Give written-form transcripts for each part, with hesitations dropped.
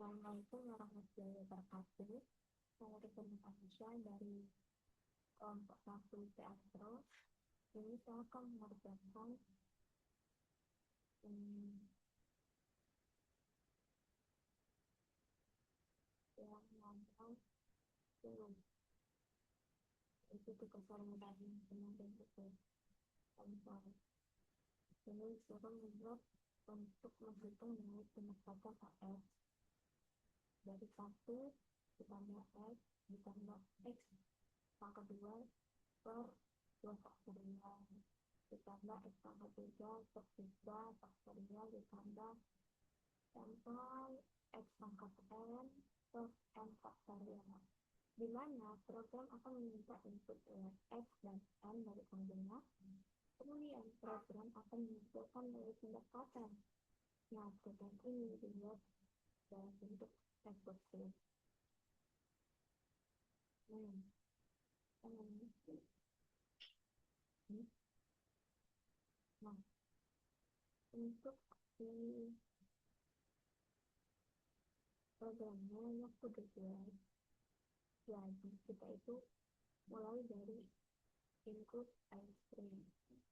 Assalamualaikum warahmatullahi wabarakatuh. Saya Rifan Aisyah dari kelompok 1 Teatro. Ini saya akan mengerjakan hmm, yang nomor 10. Itu tugas saya tadi, kemudian itu contoh. Ini suruh membuat untuk menghitung nilai pendapatan AS dari 1 ditambah X ditambah X pangkat 2 per 2 faktorial ditambah X pangkat 3 per 3 faktorial ditambah sampai X pangkat N per N faktorial, di mana program akan meminta input X dan N dari pengguna. Kemudian program akan mengumpulkan nilai pendapatan. Nah, program ini dibuat dalam bentuk textbox. Nah, untuk di programnya waktu belajar, jadi kita itu mulai dari include iStream.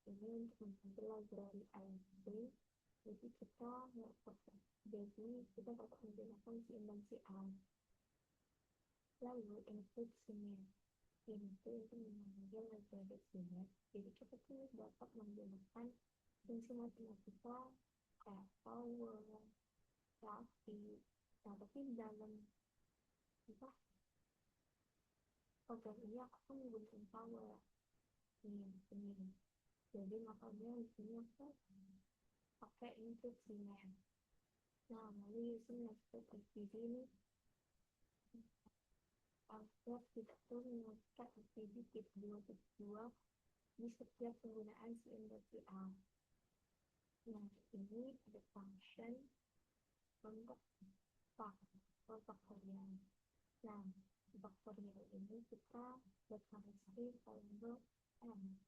Ini untuk mempelajari iStream, jadi kita dapat menggunakan si dan si A. Lalu include CMake. Ini itu memanggil library CMake. Jadi kita tuh dapat menggunakan fungsi matematika kayak power, tapi dalam apa program ini aku kan menggunakan power ini. Jadi makanya di sini aku pakai input CMake. Nah, lalu using nested SVD ini agar tidak perlu mengetikkan SVD tip 2 di setiap penggunaan si dan si A. Nah, ini ada function untuk faktorial. Nah, faktorial ini kita berfungsi variabel n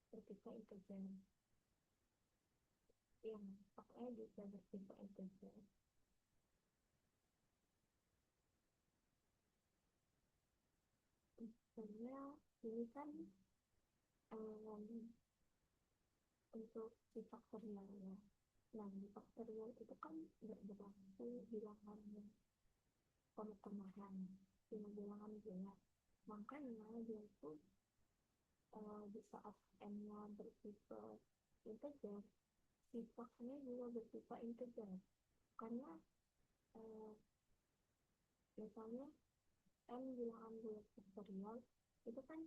bertipe integer. Yang pakai bisa bertipe integer. Sebenarnya ini kan untuk si faktorial ya. Nah, di faktorial itu kan nggak berlaku bilangan pertengahan, cuma bilangan bulat. Makanya dia itu di saat n-nya bertipe integer, sifatnya juga bertipe integer. Karena misalnya n bilangan bulat faktorial itu kan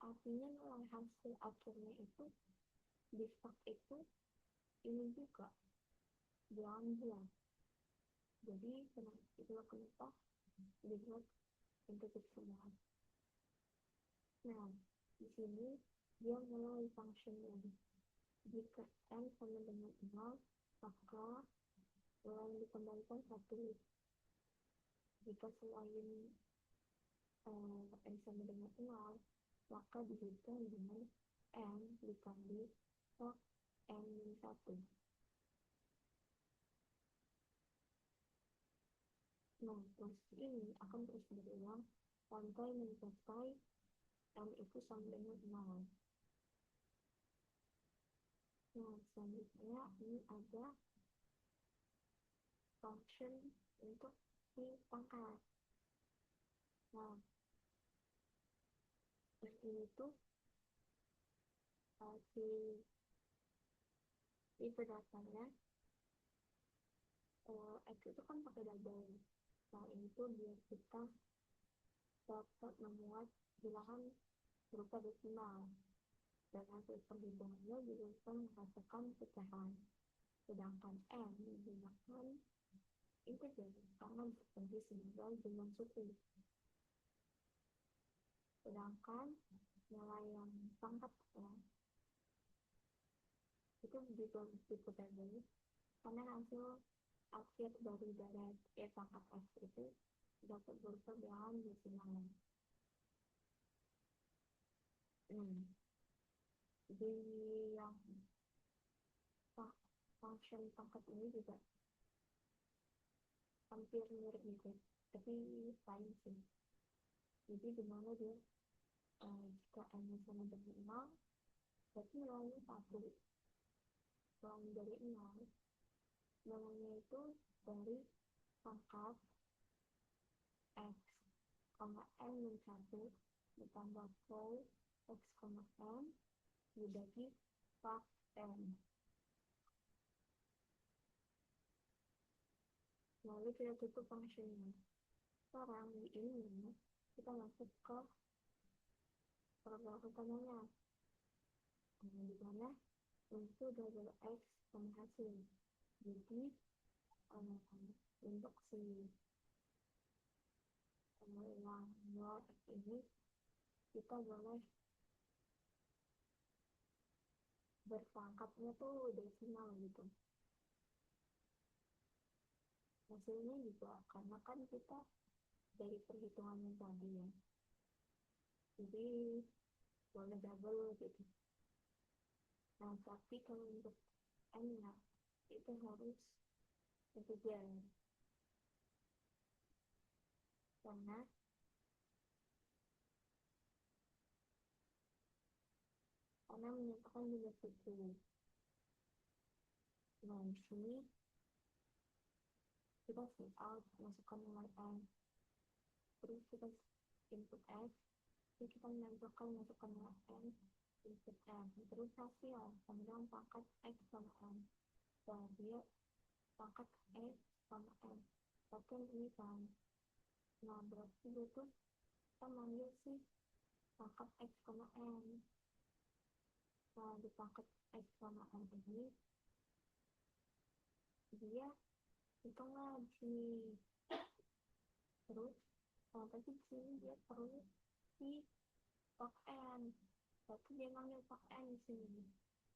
artinya nilai hasil akhirnya itu di fak itu ini juga bilangan bulat. Jadi itulah kenapa dibuat integer semua. Nah, di sini dia mulai function yang jika n sama dengan 0, maka yang dikembalikan 1. Jika selain n sama dengan 0, maka dihitung dengan n dikali n-1. Nah, proses ini akan terus berulang sampai mencapai n itu sama dengan 0. Nah, selanjutnya ini ada function untuk si pangkat. Nah, ini tuh si dasarnya X itu kan pakai double. Nah, ini tuh biar kita dapat memuat bilangan berupa desimal. Dan hasil perhitungannya juga bisa menghasilkan pecahan. Sedangkan n digunakan integer karena berfungsi sebagai jumlah suku. Sedangkan nilai yang pangkat itu diputar dulu karena hasil akhir dari E pangkat F itu dapat berupa bilangan desimal. Di yang function pangkat ini juga hampir mirip gitu, tapi lain sih. Jadi dimana dia jika n sama dengan 0, berarti nilainya 1. Selain dari 0, nilainya itu dari pangkat x, n min 1 ditambah pol x, n dibagi pak n. Lalu kita tutup fungsinya. Sekarang di ini kita masuk ke paragraf utamanya, di mana itu double x sama hasil. Jadi untuk si yang x ini kita boleh berpangkatnya tuh desimal gitu. Hasilnya juga karena kan kita dari perhitungannya tadi ya, jadi boleh double gitu. Nah tapi kalau untuk n nya itu harus integer, karena menyatakan juga suku. Nah di sini kita fill out, masukkan nilai n, terus kita input x, jadi kita menentukan masukkan nilai n, input n, terus hasil sama dengan pangkat x sama n. Nah dia pangkat x sama n, tapi ini kan, nah berarti itu kita manggil sih pangkat x sama n. Nah di pangkat x sama n ini dia hitunglah di sini, terus tapi di sini dia perlu si pak n, berarti dia manggil pak n di sini.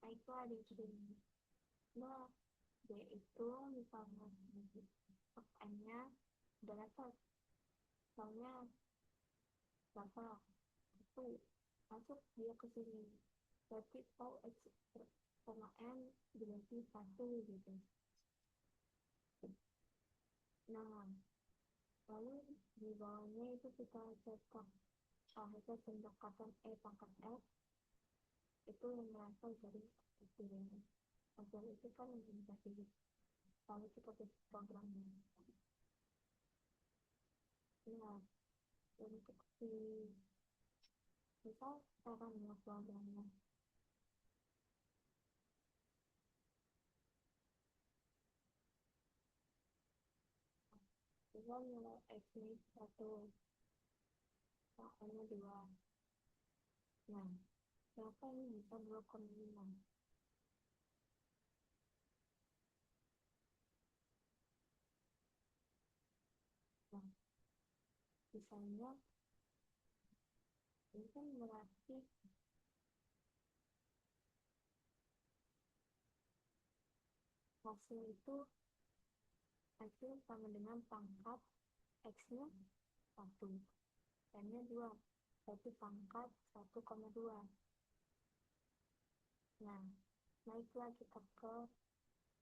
Nah itu ada di sini. Nah dia itu misalnya pak n nya udah dapat, soalnya berapa itu masuk dia ke sini, berarti pol x sama n berarti 1 gitu. Nah lalu di bawahnya itu kita cetak hasil pendekatan pangkat x itu yang berasal dari hasilnya. Hasil itu kan yang bisa pilih, lalu kita tulis programnya. Nah untuk si misal cara membuat programnya, kita nilai x ini 1, n-nya 2. Nah kenapa ini bisa 2,5? Nah misalnya ini kan berarti hasil itu hasil sama dengan pangkat x-nya 1, n-nya 2, berarti pangkat 1,2. Nah naiklah kita ke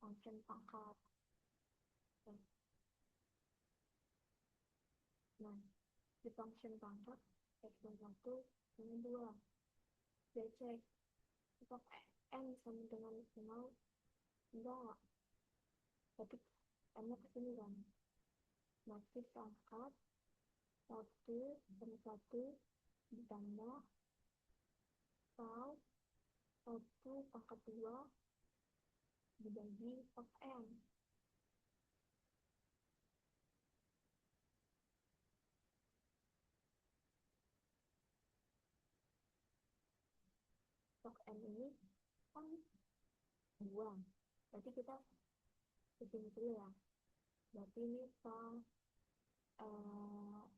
function pangkat. Nah di function pangkat x-nya 1, n-nya 2, dia cek apakah n sama dengan 0, enggak, tapi n-nya kesini kan, berarti pangkat 1 sama 1 ditambah atau 1 pangkat 2 dibagi pak n. Pak n ini kan 2, berarti kita bikin dulu ya, berarti ini pak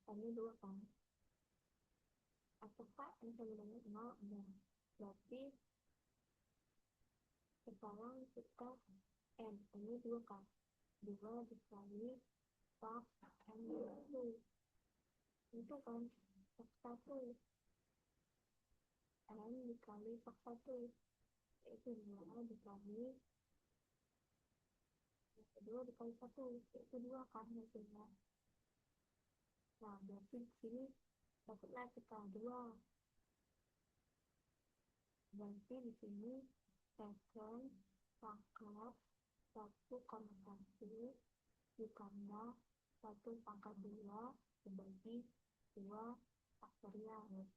n-nya 2 kan, apakah n sama dengan 0? Enggak, berarti sekarang kita n-nya 2 kan, 2 dikali pak n itu kan pak 1, n dikali pak 1 itu 2 dikali kedua dikali 1 itu 2 kan hasilnya. Nah berarti di sini dapatlah kita 2. Berarti di sini 7 pangkat 1,1 ditambah 1 pangkat 2 dibagi 2 faktorial.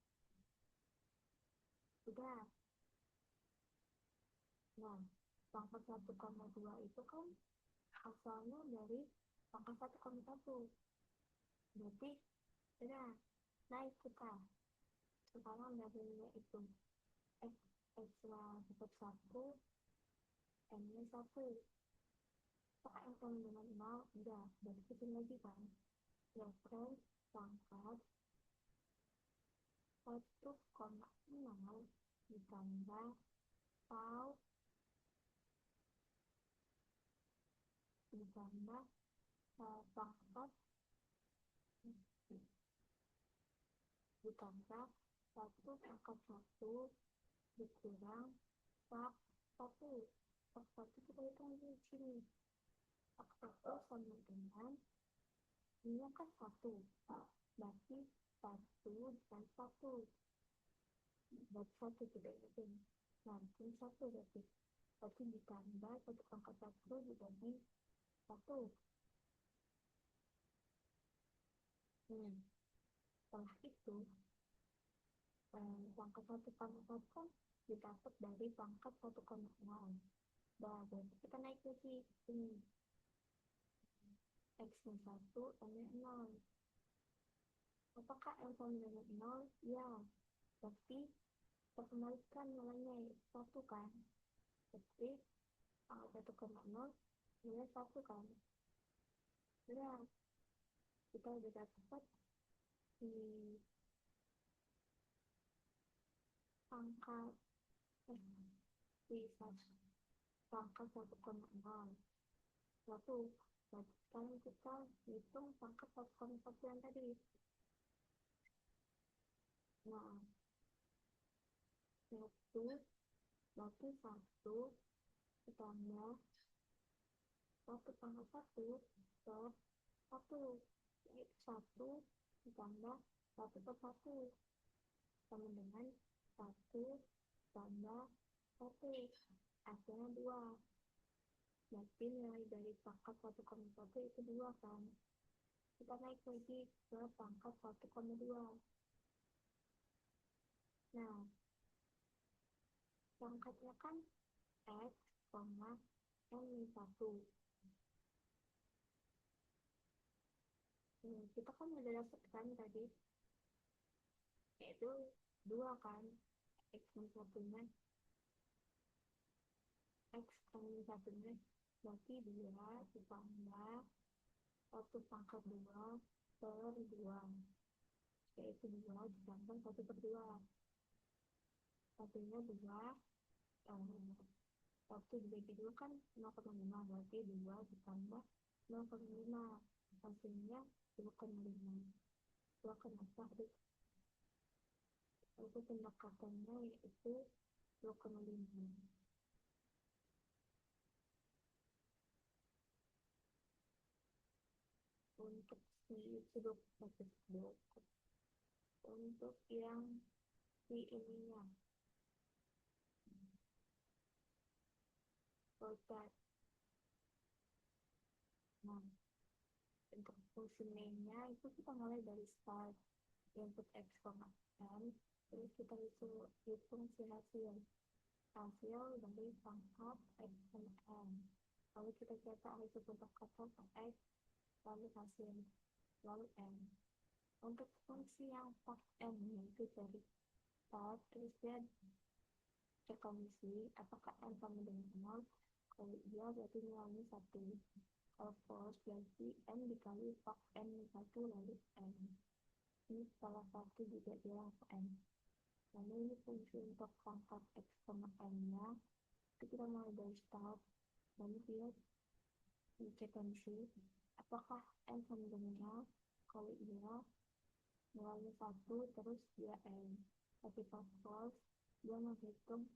Udah. Nah, pangkat 1,2 itu kan asalnya dari pangkat 1,1. Berarti udah naik kita. Sekarang dari itu X tetap 1, N-nya 1. Apakah yang sama dengan 0? Udah, berarti kita lagi kan. Referensi pangkat 1,0 ditambah tau ditambah pangkat ditambah 1 pangkat 1 dikurang pak 1. Pak 1 kita hitung di sini. Pak 1 sama dengan ini kan 1. Berarti 1 dan 1. Berarti 1 tidak hitung. Nanti 1 berarti. Berarti ditambah 1 pangkat 1 dibagi 1. Setelah itu pangkat 1,1 kan didapat dari pangkat 1,0. Nah, berarti kita naik lagi ini X-nya 1, N-nya 0. Apakah N sama dengan 0? Ya, berarti kita kembalikan nilainya 1 kan. Berarti pangkat 1,0 nilai 1 kan. Ya, kita udah dapat di pangkat di pangkat 1,0. Lalu sekarang kita hitung pangkat 1,1 yang tadi. Nah, 1 berarti 1 ditambah 1 pangkat 1 per 1. Yaitu 1 ditambah 1 per 1 sama dengan 1 tambah 1. Hasilnya 2. Berarti nilai dari pangkat 1,1 itu 2 kan. Kita naik lagi ke pangkat 1,2. Nah, pangkatnya kan X, N-1. Kita kan udah dapet kan tadi, yaitu 2 kan. X-1-nya X-1-nya berarti 2 ditambah 1 pangkat 2 per 2. Yaitu 2 ditambah 1 per 2. Satunya 2. 1 dibagi 2 kan 0,5. Berarti 2 ditambah 0,5. Hasilnya 2,5. 2 kenapa? Itu pendekatannya yaitu 2,5. Untuk si sudut tersebut, untuk yang si ininya produk. Nah, untuk fungsi mainnya itu kita mulai dari start input x, n, terus kita hitung si hasil dari pangkat x sama n. Lalu kita cetak hasil pendekatan x, lalu hasil, lalu n. Untuk fungsi yang part n yaitu dari start, terus dia cek kondisi apakah n sama dengan 0. Kalau iya berarti nilainya 1. Kalau false berarti n dikali part n 1 lalu n. Ini salah satu juga bilang n. Lalu ini fungsi untuk pangkat x sama n nya itu kita mulai dari start, lalu dia cek kondisi apakah n sama dengan 0. Kalau iya nilainya 1 terus dia n. Tapi kalau false dia menghitung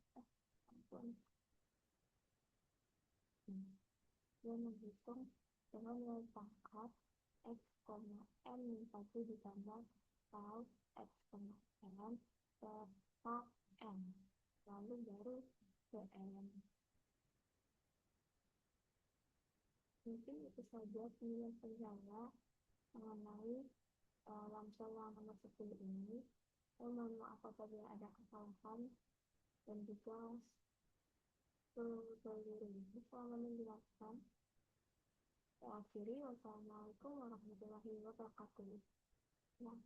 dia menghitung dengan nilai pangkat x, n min 1 ditambah tau x, n serta n, lalu baru ke n. Mungkin itu saja penjelasan saya mengenai lamsel yang nomor 10 ini. Saya mohon maaf apabila ada kesalahan dan juga seluruhnya selama menjelaskan. Saya akhiri, wassalamualaikum warahmatullahi wabarakatuh. Nah.